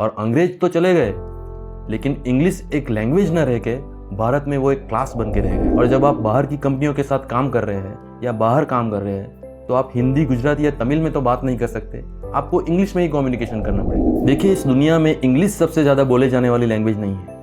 और अंग्रेज तो चले गए, लेकिन इंग्लिश एक लैंग्वेज न रह के भारत में वो एक क्लास बन के रह गए। और जब आप बाहर की कंपनियों के साथ काम कर रहे हैं या बाहर काम कर रहे हैं तो आप हिंदी, गुजराती या तमिल में तो बात नहीं कर सकते, आपको इंग्लिश में ही कम्युनिकेशन करना पड़ेगा। देखिए, इस दुनिया में इंग्लिश सबसे ज़्यादा बोले जाने वाली लैंग्वेज नहीं है।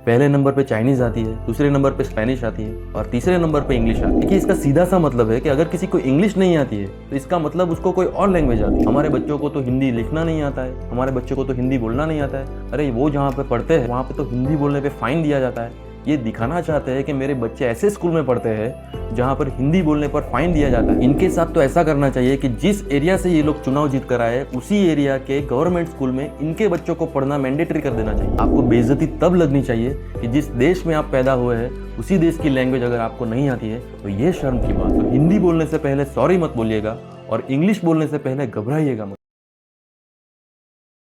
पहले नंबर पे चाइनीज़ आती है, दूसरे नंबर पे स्पेनिश आती है और तीसरे नंबर पे इंग्लिश आती है। देखिए, इसका सीधा सा मतलब है कि अगर किसी को इंग्लिश नहीं आती है तो इसका मतलब उसको कोई और लैंग्वेज आती है। हमारे बच्चों को तो हिंदी लिखना नहीं आता है, हमारे बच्चों को तो हिंदी बोलना नहीं आता है। अरे वो जहाँ पे पढ़ते हैं वहाँ पे तो हिंदी बोलने पे फाइन दिया जाता है। ये दिखाना चाहते हैं कि मेरे बच्चे ऐसे स्कूल में पढ़ते हैं जहाँ पर हिंदी बोलने पर फाइन दिया जाता है। इनके साथ तो ऐसा करना चाहिए कि जिस एरिया से ये लोग चुनाव जीत कर आए उसी एरिया के गवर्नमेंट स्कूल में इनके बच्चों को पढ़ना मैंडेटरी कर देना चाहिए। आपको बेइज्जती तब लगनी चाहिए कि जिस देश में आप पैदा हुए हैं उसी देश की लैंग्वेज अगर आपको नहीं आती है तो ये शर्म की बात। तो हिंदी बोलने से पहले सॉरी मत बोलिएगा और इंग्लिश बोलने से पहले घबराइएगा मत।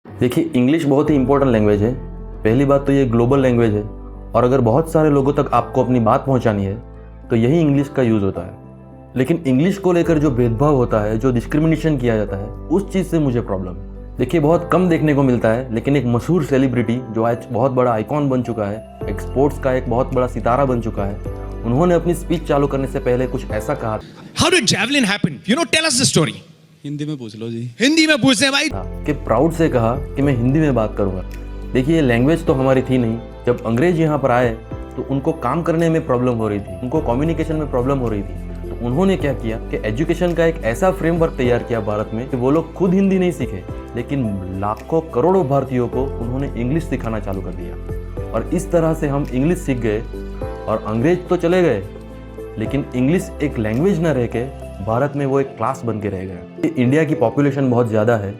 देखिए, इंग्लिश बहुत ही इंपॉर्टेंट लैंग्वेज है। पहली बात तो ये ग्लोबल लैंग्वेज है और अगर बहुत सारे लोगों तक आपको अपनी बात पहुंचानी है तो यही इंग्लिश का यूज़ होता है। लेकिन इंग्लिश को लेकर जो भेदभाव होता है, जो डिस्क्रिमिनेशन किया जाता है, उस चीज़ से मुझे प्रॉब्लम है। देखिए, बहुत कम देखने को मिलता है, लेकिन एक मशहूर सेलिब्रिटी जो आज बहुत बड़ा आइकॉन बन चुका है, एक स्पोर्ट्स का एक बहुत बड़ा सितारा बन चुका है, उन्होंने अपनी स्पीच चालू करने से पहले कुछ ऐसा कहा। How did javelin happen? You know, tell us the story. Hindi में पूछ लो जी। हिंदी में पूछते हैं भाई। कि प्राउड से कहा कि मैं हिंदी में बात करूंगा। देखिए, लैंग्वेज तो हमारी थी नहीं। जब अंग्रेज यहाँ पर आए तो उनको काम करने में प्रॉब्लम हो रही थी, उनको कम्युनिकेशन में प्रॉब्लम हो रही थी। तो उन्होंने क्या किया कि एजुकेशन का एक ऐसा फ्रेमवर्क तैयार किया भारत में कि वो लोग खुद हिंदी नहीं सीखे, लेकिन लाखों करोड़ों भारतीयों को उन्होंने इंग्लिश सिखाना चालू कर दिया। और इस तरह से हम इंग्लिश सीख गए और अंग्रेज तो चले गए, लेकिन इंग्लिश एक लैंग्वेज न रह के भारत में वो एक क्लास बन के रह गया। इंडिया की पॉपुलेशन बहुत ज़्यादा है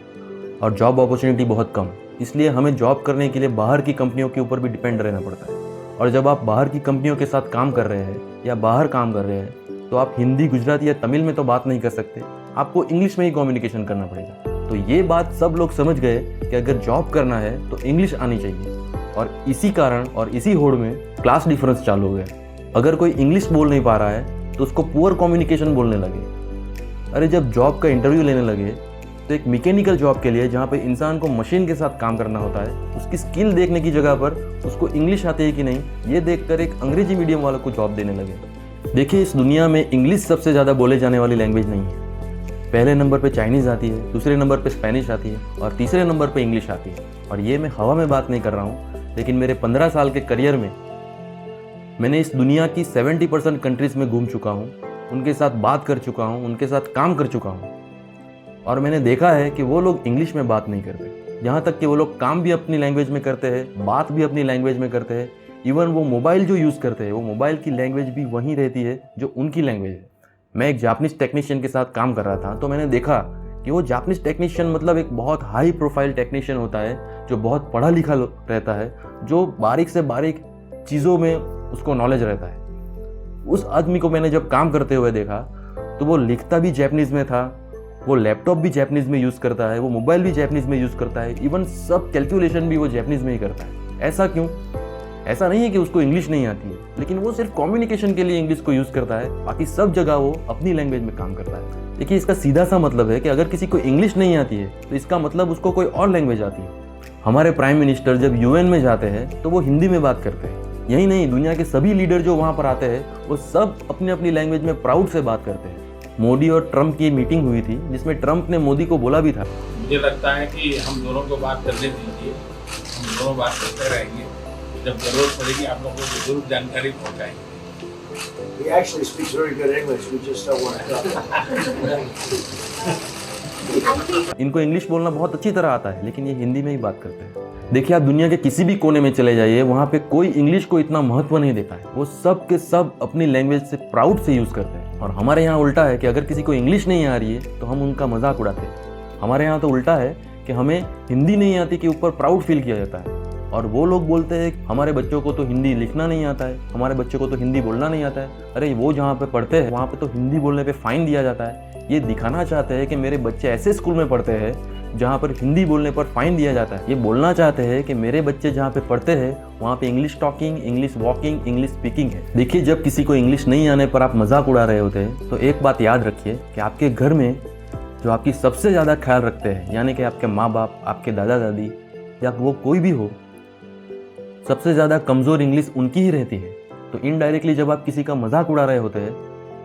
और जॉब अपॉर्चुनिटी बहुत कम, इसलिए हमें जॉब करने के लिए बाहर की कंपनियों के ऊपर भी डिपेंड रहना पड़ता है। और जब आप बाहर की कंपनियों के साथ काम कर रहे हैं या बाहर काम कर रहे हैं तो आप हिंदी, गुजराती या तमिल में तो बात नहीं कर सकते, आपको इंग्लिश में ही कम्युनिकेशन करना पड़ेगा। तो ये बात सब लोग समझ गए कि अगर जॉब करना है तो इंग्लिश आनी चाहिए। और इसी कारण और इसी होड़ में क्लास डिफरेंस चालू हो गया। अगर कोई इंग्लिश बोल नहीं पा रहा है तो उसको पुअर कम्युनिकेशन बोलने लगे। अरे जब जॉब का इंटरव्यू लेने लगे तो एक मैकेनिकल जॉब के लिए जहाँ पे इंसान को मशीन के साथ काम करना होता है, उसकी स्किल देखने की जगह पर उसको इंग्लिश आती है कि नहीं ये देखकर एक अंग्रेजी मीडियम वालों को जॉब देने लगे। देखिए, इस दुनिया में इंग्लिश सबसे ज़्यादा बोले जाने वाली लैंग्वेज नहीं है। पहले नंबर पे चाइनीज़ आती है, दूसरे नंबर पे स्पेनिश आती है और तीसरे नंबर पे इंग्लिश आती है। और ये मैं हवा में बात नहीं कर रहा हूँ, लेकिन मेरे 15 साल के करियर में मैंने इस दुनिया की 70% कंट्रीज़ में घूम चुका हूँ, उनके साथ बात कर चुका हूँ, उनके साथ काम कर चुका हूँ और मैंने देखा है कि वो लोग इंग्लिश में बात नहीं करते। यहाँ तक कि वो लोग काम भी अपनी लैंग्वेज में करते हैं, बात भी अपनी लैंग्वेज में करते हैं। इवन वो मोबाइल जो यूज़ करते हैं वो मोबाइल की लैंग्वेज भी वही रहती है जो उनकी लैंग्वेज है। मैं एक जापानीज टेक्नीशियन के साथ काम कर रहा था तो मैंने देखा कि वो जापानीज टेक्नीशियन मतलब एक बहुत हाई प्रोफाइल टेक्नीशियन होता है जो बहुत पढ़ा लिखा रहता है, जो बारीक से बारीक चीज़ों में उसको नॉलेज रहता है। उस आदमी को मैंने जब काम करते हुए देखा तो वो लिखता भी जापानीज़ में था, वो लैपटॉप भी जापानीज़ में यूज़ करता है, वो मोबाइल भी जापानीज़ में यूज़ करता है, इवन सब कैलकुलेशन भी वो जापानीज़ में ही करता है। ऐसा क्यों? ऐसा नहीं है कि उसको इंग्लिश नहीं आती है, लेकिन वो सिर्फ कम्युनिकेशन के लिए इंग्लिश को यूज़ करता है, बाकी सब जगह वो अपनी लैंग्वेज में काम करता है। देखिए, इसका सीधा सा मतलब है कि अगर किसी को इंग्लिश नहीं आती है तो इसका मतलब उसको कोई और लैंग्वेज आती है। हमारे प्राइम मिनिस्टर जब यूएन में जाते हैं तो वो हिंदी में बात करते हैं। यही नहीं, दुनिया के सभी लीडर जो वहाँ पर आते हैं वो सब अपनी अपनी लैंग्वेज में प्राउड से बात करते हैं। मोदी और ट्रंप की मीटिंग हुई थी जिसमें ट्रंप ने मोदी को बोला भी था, मुझे लगता है कि हम दोनों को बात करने दीजिए, हम दोनों बात करते रहेंगे, जब जरूरत पड़ेगी आप लोगों को जरूर जानकारी पहुंचाएंगे। He actually speaks very good English, we just don't want to talk. इनको इंग्लिश बोलना बहुत अच्छी तरह आता है, लेकिन ये हिंदी में ही बात करते हैं। देखिए, आप दुनिया के किसी भी कोने में चले जाइए, वहाँ पे कोई इंग्लिश को इतना महत्व नहीं देता है। वो सब के सब अपनी लैंग्वेज से प्राउड से यूज़ करते हैं। और हमारे यहाँ उल्टा है कि अगर किसी को इंग्लिश नहीं आ रही है तो हम उनका मजाक उड़ाते हैं। हमारे यहाँ तो उल्टा है कि हमें हिंदी नहीं आती के ऊपर प्राउड फील किया जाता है। और वो लोग बोलते हैं हमारे बच्चों को तो हिंदी लिखना नहीं आता है, हमारे बच्चों को तो हिंदी बोलना नहीं आता है। अरे वो जहाँ पे पढ़ते हैं वहाँ पे तो हिंदी बोलने पे फाइन दिया जाता है। ये दिखाना चाहते हैं कि मेरे बच्चे ऐसे स्कूल में पढ़ते हैं जहाँ पर हिंदी बोलने पर फाइन दिया जाता है। ये बोलना चाहते हैं कि मेरे बच्चे जहाँ पे पढ़ते हैं वहाँ पे English talking, English walking, English speaking है। देखिए, जब किसी को इंग्लिश नहीं आने पर आप मजाक उड़ा रहे होते हैं तो एक बात याद रखिए कि आपके घर में जो आपकी सबसे ज़्यादा ख्याल रखते हैं, यानी कि आपके माँ बाप, आपके दादा दादी, या वो कोई भी हो, सबसे ज़्यादा कमज़ोर इंग्लिश उनकी ही रहती है। तो इनडायरेक्टली जब आप किसी का मजाक उड़ा रहे होते हैं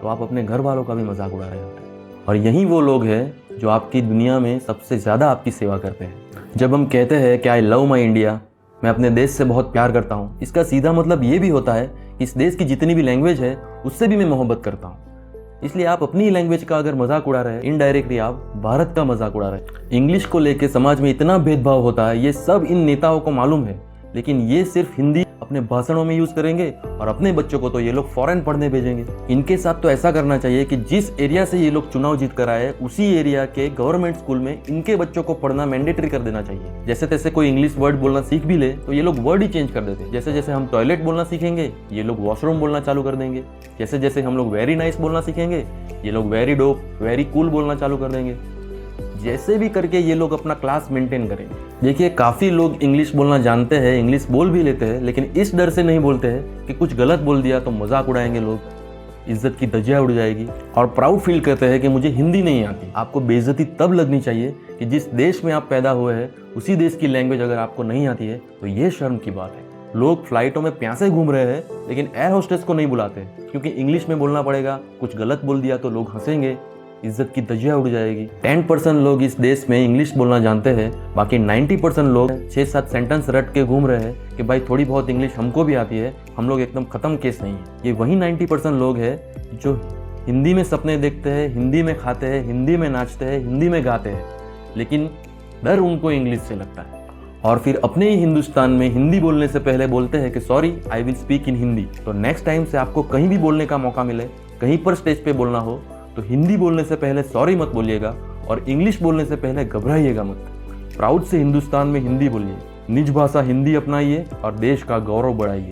तो आप अपने घर वालों का भी मजाक उड़ा रहे होते हैं। और यही वो लोग हैं जो आपकी दुनिया में सबसे ज़्यादा आपकी सेवा करते हैं। जब हम कहते हैं कि आई लव माई इंडिया, मैं अपने देश से बहुत प्यार करता हूँ, इसका सीधा मतलब ये भी होता है कि इस देश की जितनी भी लैंग्वेज है उससे भी मैं मोहब्बत करता हूँ। इसलिए आप अपनी लैंग्वेज का अगर मजाक उड़ा रहे हैं, इनडायरेक्टली आप भारत का मजाक उड़ा रहे हैं। इंग्लिश को लेके समाज में इतना भेदभाव होता है, ये सब इन नेताओं को मालूम है, लेकिन ये सिर्फ हिंदी अपने भाषणों में यूज करेंगे और अपने बच्चों को तो ये लोग फॉरेन पढ़ने भेजेंगे। इनके साथ तो ऐसा करना चाहिए कि जिस एरिया से ये लोग चुनाव जीत कर आए उसी एरिया के गवर्नमेंट स्कूल में इनके बच्चों को पढ़ना मैंडेटरी कर देना चाहिए। जैसे तैसे कोई इंग्लिश वर्ड बोलना सीख भी ले तो ये लोग वर्ड ही चेंज कर देते। जैसे जैसे हम टॉयलेट बोलना सीखेंगे ये लोग वॉशरूम बोलना चालू कर देंगे। जैसे जैसे हम लोग वेरी नाइस बोलना सीखेंगे ये लोग वेरी डोप, वेरी कूल बोलना चालू कर देंगे। जैसे भी करके ये लोग अपना क्लास मेंटेन करेंगे। देखिए, काफ़ी लोग इंग्लिश बोलना जानते हैं, इंग्लिश बोल भी लेते हैं, लेकिन इस डर से नहीं बोलते हैं कि कुछ गलत बोल दिया तो मजाक उड़ाएंगे लोग, इज्जत की धज्जियां उड़ जाएगी, और प्राउड फील करते हैं कि मुझे हिंदी नहीं आती। आपको बेइज्जती तब लगनी चाहिए कि जिस देश में आप पैदा हुए हैं उसी देश की लैंग्वेज अगर आपको नहीं आती है तो ये शर्म की बात है। लोग फ्लाइटों में प्यासे घूम रहे हैं लेकिन एयर होस्टेस को नहीं बुलाते क्योंकि इंग्लिश में बोलना पड़ेगा, कुछ गलत बोल दिया तो लोग हंसेंगे, इज्जत की धज्जियां उड़ जाएगी। 10% लोग इस देश में इंग्लिश बोलना जानते हैं, बाकी 90% लोग 6-7 सेंटेंस रट के घूम रहे हैं कि भाई थोड़ी बहुत इंग्लिश हमको भी आती है, हम लोग एकदम खत्म केस नहीं है। ये वही 90% लोग हैं जो हिंदी में सपने देखते हैं, हिंदी में खाते हैं, हिंदी में नाचते हैं, हिंदी में गाते हैं, लेकिन डर उनको इंग्लिश से लगता है और फिर अपने ही हिंदुस्तान में हिंदी बोलने से पहले बोलते हैं कि sorry I will speak in Hindi. तो नेक्स्ट टाइम से आपको कहीं भी बोलने का मौका मिले, कहीं पर स्टेज पे बोलना हो तो हिंदी बोलने से पहले सॉरी मत बोलिएगा और इंग्लिश बोलने से पहले घबराइएगा मत। प्राउड से हिंदुस्तान में हिंदी बोलिए, निज भाषा हिंदी अपनाइए और देश का गौरव बढ़ाइए।